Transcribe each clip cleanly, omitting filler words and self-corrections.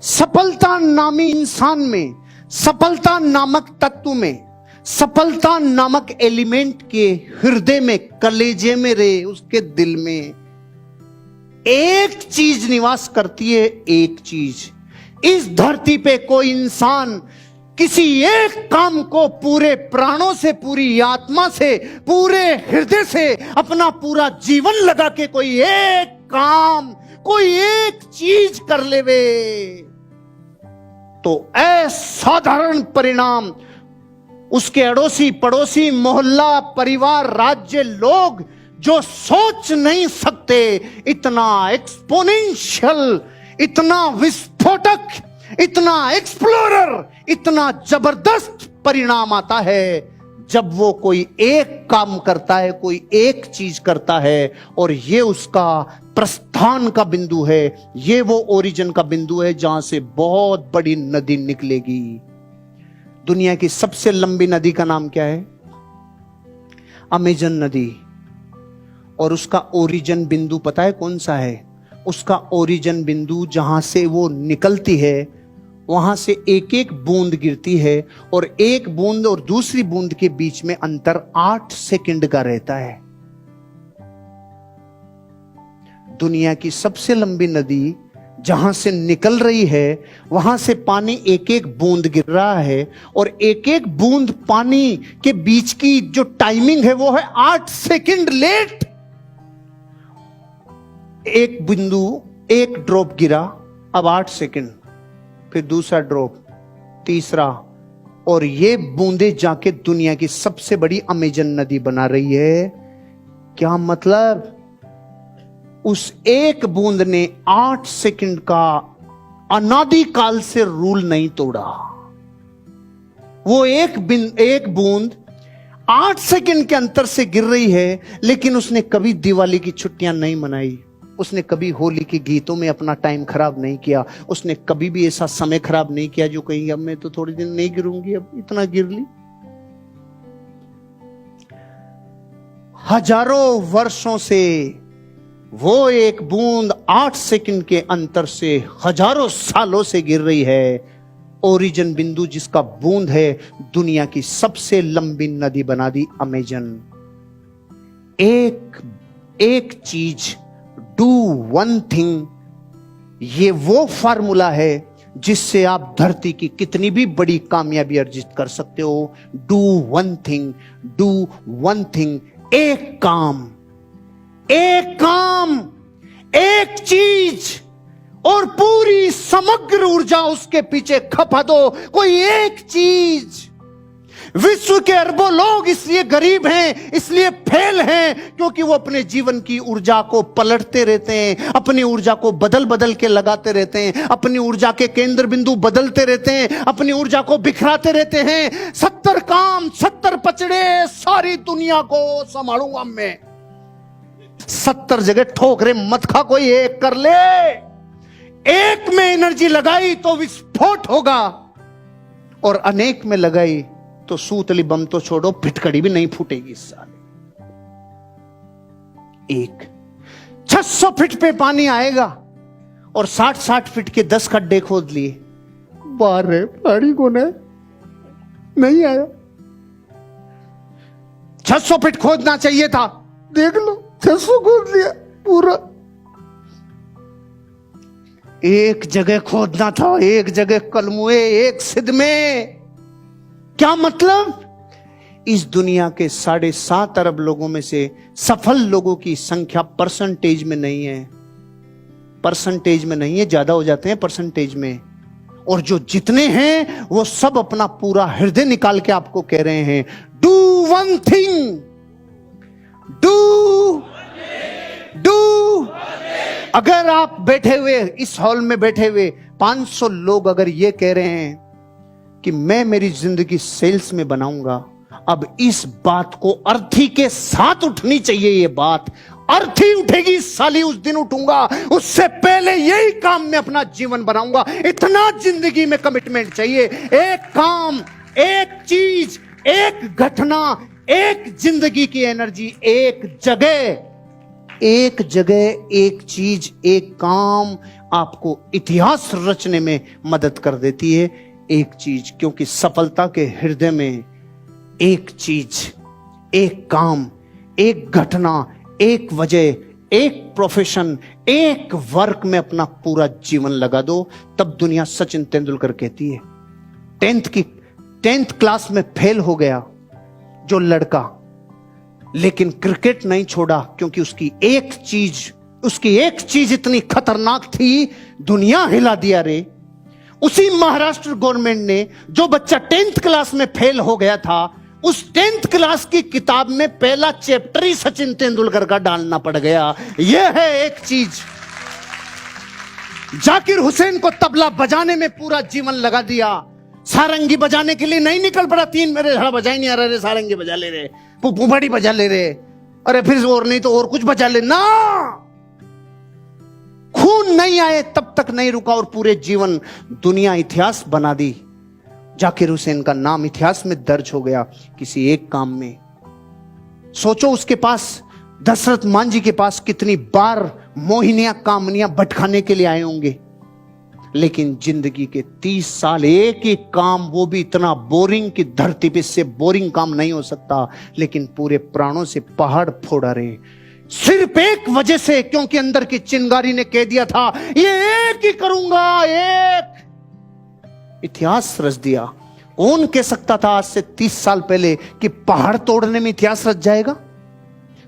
सफलता नामी इंसान में, सफलता नामक तत्व में, सफलता नामक एलिमेंट के हृदय में, कलेजे में रे, उसके दिल में एक चीज निवास करती है। एक चीज, इस धरती पे कोई इंसान किसी एक काम को पूरे प्राणों से, पूरी आत्मा से, पूरे हृदय से अपना पूरा जीवन लगा के कोई एक काम, कोई एक चीज कर लेवे तो असाधारण परिणाम उसके अड़ोसी पड़ोसी, मोहल्ला, परिवार, राज्य, लोग जो सोच नहीं सकते, इतना एक्सपोनेंशियल, इतना विस्फोटक, इतना एक्सप्लोरर, इतना जबरदस्त परिणाम आता है जब वो कोई एक काम करता है, कोई एक चीज करता है। और ये उसका प्रस्थान का बिंदु है, ये वो ओरिजिन का बिंदु है जहां से बहुत बड़ी नदी निकलेगी। दुनिया की सबसे लंबी नदी का नाम क्या है? अमेजन नदी। और उसका ओरिजिन बिंदु पता है कौन सा है? उसका ओरिजिन बिंदु जहां से वो निकलती है, वहां से एक एक बूंद गिरती है और एक बूंद और दूसरी बूंद के बीच में अंतर 8 सेकंड का रहता है। दुनिया की सबसे लंबी नदी जहां से निकल रही है, वहां से पानी एक एक बूंद गिर रहा है और एक एक बूंद पानी के बीच की जो टाइमिंग है वो है 8 सेकंड लेट। एक बिंदु, एक ड्रॉप गिरा, अब 8 सेकंड, फिर दूसरा ड्रॉप, तीसरा, और ये बूंदे जाके दुनिया की सबसे बड़ी अमेजन नदी बना रही है। क्या मतलब? उस एक बूंद ने 8 सेकंड का अनादिकाल से रूल नहीं तोड़ा। वो एक बूंद 8 सेकंड के अंतर से गिर रही है, लेकिन उसने कभी दिवाली की छुट्टियां नहीं मनाई, उसने कभी होली के गीतों में अपना टाइम खराब नहीं किया, उसने कभी भी ऐसा समय खराब नहीं किया जो कहीं अब मैं तो थोड़े दिन नहीं गिरूंगी, अब इतना गिर ली। हजारों वर्षों से वो एक बूंद 8 सेकंड के अंतर से हजारों सालों से गिर रही है। ओरिजिन बिंदु जिसका बूंद है, दुनिया की सबसे लंबी नदी बना दी अमेजन। एक चीज, डू वन थिंग, ये वो फार्मूला है जिससे आप धरती की कितनी भी बड़ी कामयाबी अर्जित कर सकते हो। Do one thing, do one thing, एक काम, एक चीज, और पूरी समग्र ऊर्जा उसके पीछे खपा दो। कोई एक चीज। विश्व के अरबों लोग इसलिए गरीब हैं, इसलिए फेल हैं, क्योंकि वो अपने जीवन की ऊर्जा को पलटते रहते हैं, अपनी ऊर्जा को बदल बदल के लगाते रहते हैं, अपनी ऊर्जा के केंद्र बिंदु बदलते रहते हैं, अपनी ऊर्जा को बिखराते रहते हैं। 70 काम, 70 पचड़े, सारी दुनिया को संभालूंगा मैं। 70 जगह ठोकरे मत खा, कोई एक कर ले। एक में एनर्जी लगाई तो विस्फोट होगा, और अनेक में लगाई तो सूतली बम तो छोड़ो, फिटकड़ी भी नहीं फूटेगी इस साल। एक 600 फीट पे पानी आएगा और 60-60 फीट के 10 खड्डे खोद लिए। बारे पानी कौन है? नहीं आया। 600 फीट खोदना चाहिए था, देख लो 600 खोद लिया पूरा। एक जगह खोदना था, एक जगह कलमुए, एक सिद्ध में। क्या मतलब? इस दुनिया के 7.5 अरब लोगों में से सफल लोगों की संख्या परसेंटेज में नहीं है, परसेंटेज में नहीं है, ज्यादा हो जाते हैं परसेंटेज में। और जो जितने हैं वो सब अपना पूरा हृदय निकाल के आपको कह रहे हैं, डू वन थिंग, डू। अगर आप बैठे हुए इस हॉल में बैठे हुए 500 लोग अगर ये कह रहे हैं कि मैं मेरी जिंदगी सेल्स में बनाऊंगा, अब इस बात को अर्थी के साथ उठनी चाहिए। ये बात अर्थी उठेगी साली, उस दिन उठूंगा, उससे पहले यही काम में अपना जीवन बनाऊंगा। इतना जिंदगी में कमिटमेंट चाहिए। एक काम, एक चीज, एक घटना, एक जिंदगी की एनर्जी, एक जगह, एक चीज, एक काम, आपको इतिहास रचने में मदद कर देती है। एक चीज, क्योंकि सफलता के हृदय में एक चीज, एक काम, एक घटना, एक वजह, एक प्रोफेशन, एक वर्क में अपना पूरा जीवन लगा दो, तब दुनिया सचिन तेंदुलकर कहती है। 10th क्लास में फेल हो गया जो लड़का, लेकिन क्रिकेट नहीं छोड़ा, क्योंकि उसकी एक चीज इतनी खतरनाक थी, दुनिया हिला दिया रे। उसी महाराष्ट्र गवर्नमेंट ने जो बच्चा 10th क्लास में फेल हो गया था, उस 10th क्लास की किताब में पहला चैप्टर ही सचिन तेंदुलकर का डालना पड़ गया। यह है एक चीज। जाकिर हुसैन को तबला बजाने में पूरा जीवन लगा दिया, सारंगी बजाने के लिए नहीं निकल पड़ा। 3 मेरे झड़ा बजा ही नहीं आ रहे, सारंगी बजा ले रहे, पुपड़ी बजा ले रहे, अरे फिर और नहीं तो और कुछ बजा ले ना। खून नहीं आए तब तक नहीं रुका और पूरे जीवन दुनिया इतिहास बना दी। जाकिर हुसैन का नाम इतिहास में दर्ज हो गया किसी एक काम में। सोचो, उसके पास, दशरथ मांझी के पास कितनी बार मोहिनियां कामनियां भटकाने के लिए आए होंगे, लेकिन जिंदगी के 30 साल एक ही काम, वो भी इतना बोरिंग कि धरती पे से बोरिंग काम नहीं हो सकता, लेकिन पूरे प्राणों से पहाड़ फोड़ा रहे, सिर्फ एक वजह से, क्योंकि अंदर की चिंगारी ने कह दिया था ये एक ही करूंगा, एक। इतिहास रच दिया। कौन कह सकता था आज से 30 साल पहले कि पहाड़ तोड़ने में इतिहास रच जाएगा?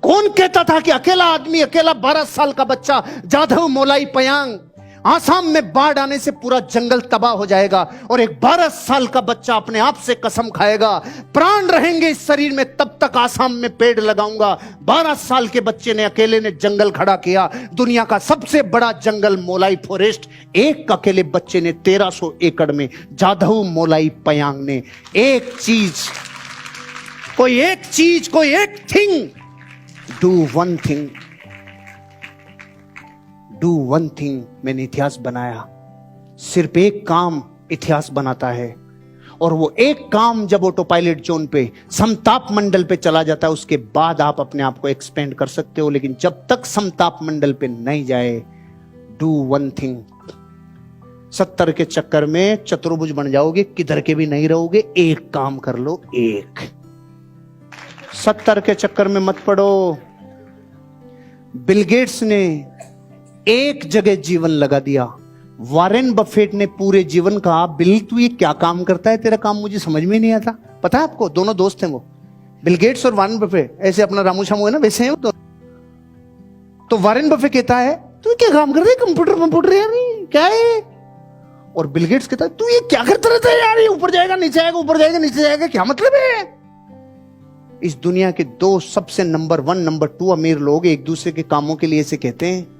कौन कहता था कि अकेला आदमी, अकेला 12 साल का बच्चा जाधव मोलाई पयांग, आसाम में बाढ़ आने से पूरा जंगल तबाह हो जाएगा और एक 12 साल का बच्चा अपने आप से कसम खाएगा, प्राण रहेंगे इस शरीर में तब तक आसाम में पेड़ लगाऊंगा। 12 साल के बच्चे ने, अकेले ने जंगल खड़ा किया, दुनिया का सबसे बड़ा जंगल मोलाई फॉरेस्ट, एक अकेले बच्चे ने 1300 एकड़ में, जाधव मोलाई पयांग ने। एक चीज, कोई एक thing, do one thing, do one thing. मैंने इतिहास बनाया। सिर्फ एक काम इतिहास बनाता है, और वो एक काम जब ऑटो पायलट जोन पे, समताप मंडल पे चला जाता है, उसके बाद आप अपने आप को एक्सपेंड कर सकते हो, लेकिन जब तक समताप मंडल पे नहीं जाए, डू वन थिंग। 70 के चक्कर में चतुर्भुज बन जाओगे, किधर के भी नहीं रहोगे। एक काम कर लो, एक। 70 के चक्कर में मत पड़ो। बिल गेट्स ने एक जगह जीवन लगा दिया। वॉरेन बफेट ने पूरे जीवन कहा, बिल तू ये क्या काम करता है, तेरा काम मुझे समझ में नहीं आता। पता है आपको, दोनों दोस्त हैं वो, बिल गेट्स और वॉरेन बफेट, ऐसे अपना रामू शामू है ना, वैसे हैं वो। तो वॉरेन बफेट कहता है, तू क्या काम करता है, कंप्यूटर यार क्या है? और बिल गेट्स कहता है, तू ये क्या करता रहता है यार, ये ऊपर जाएगा नीचे आएगा, ऊपर जाएगा नीचे जाएगा, क्या मतलब है? इस दुनिया के 2 सबसे नंबर 1 नंबर 2 अमीर लोग एक दूसरे के कामों के लिए ऐसे कहते हैं।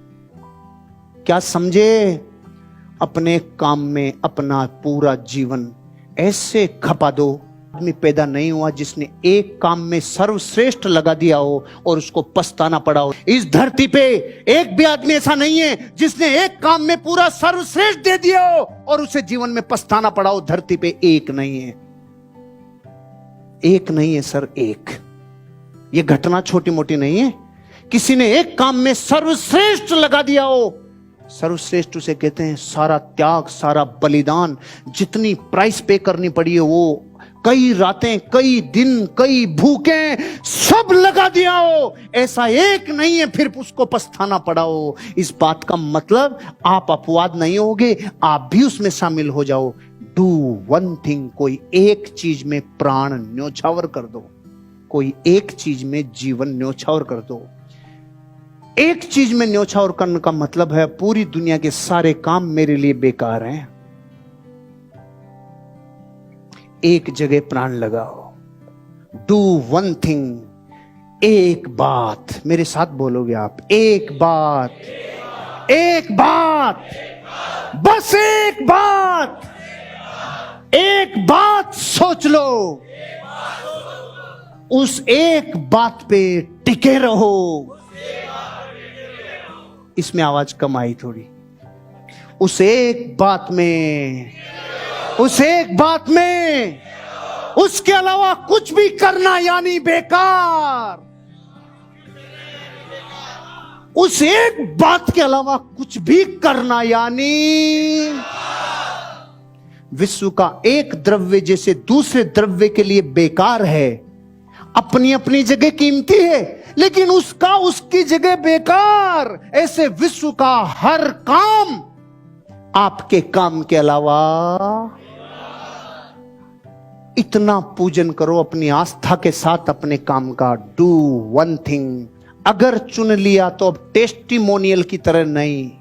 क्या समझे? अपने काम में अपना पूरा जीवन ऐसे खपा दो। आदमी पैदा नहीं हुआ जिसने एक काम में सर्वश्रेष्ठ लगा दिया हो और उसको पछताना पड़ा हो। इस धरती पे एक भी आदमी ऐसा नहीं है जिसने एक काम में पूरा सर्वश्रेष्ठ दे दिया हो और उसे जीवन में पछताना पड़ा हो। धरती पे एक नहीं है, एक नहीं है सर, एक। ये घटना छोटी मोटी नहीं है। किसी ने एक काम में सर्वश्रेष्ठ लगा दिया हो। सर्वश्रेष्ठ उसे कहते हैं सारा त्याग, सारा बलिदान, जितनी प्राइस पे करनी पड़ी है वो, कई रातें, कई दिन, कई भूखें, सब लगा दिया हो। ऐसा एक नहीं है फिर उसको पछताना पड़ा हो। इस बात का मतलब आप अपवाद नहीं होगे, आप भी उसमें शामिल हो जाओ। Do one thing. कोई एक चीज में प्राण न्योछावर कर दो, कोई एक चीज में जीवन न्योछावर कर दो। एक चीज में न्योछावर करने का मतलब है पूरी दुनिया के सारे काम मेरे लिए बेकार हैं। एक जगह प्राण लगाओ। Do one thing. एक बात, मेरे साथ बोलोगे आप, एक बात, एक बात, बस एक बात, एक बात सोच लो, उस एक बात पे टिके रहो। इसमें आवाज कम आई थोड़ी। उस एक बात में, उस एक बात में, उसके अलावा कुछ भी करना यानी बेकार। उस एक बात के अलावा कुछ भी करना, यानी विश्व का एक द्रव्य जैसे दूसरे द्रव्य के लिए बेकार है, अपनी अपनी जगह कीमती है, लेकिन उसका उसकी जगह बेकार, ऐसे विश्व का हर काम आपके काम के अलावा। इतना पूजन करो अपनी आस्था के साथ अपने काम का। Do one thing. अगर चुन लिया तो अब टेस्टिमोनियल की तरह नहीं,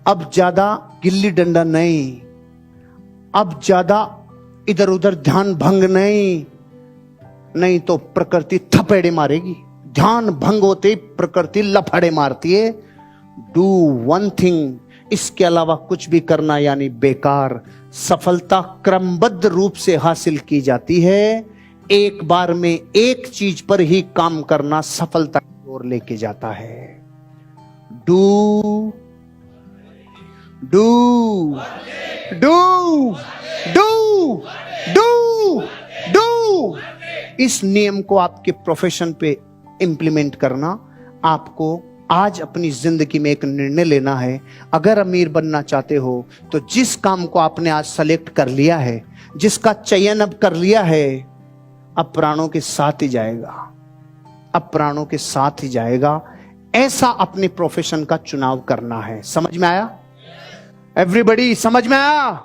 अब ज्यादा गिल्ली डंडा नहीं, अब ज्यादा इधर उधर ध्यान भंग नहीं तो प्रकृति थपेड़े मारेगी। ध्यान भंग होते ही प्रकृति लफड़े मारती है। डू वन थिंग, इसके अलावा कुछ भी करना यानी बेकार। सफलता क्रमबद्ध रूप से हासिल की जाती है। एक बार में एक चीज पर ही काम करना सफलता की ओर लेके जाता है। Do do do do do do इस नियम को आपके प्रोफेशन पे इंप्लीमेंट करना। आपको आज अपनी जिंदगी में एक निर्णय लेना है। अगर अमीर बनना चाहते हो तो जिस काम को आपने आज सेलेक्ट कर लिया है, जिसका चयन अब कर लिया है, अब प्राणों के साथ ही जाएगा, अब प्राणों के साथ ही जाएगा। ऐसा अपने प्रोफेशन का चुनाव करना है। समझ में आया एवरीबॉडी? समझ में आया?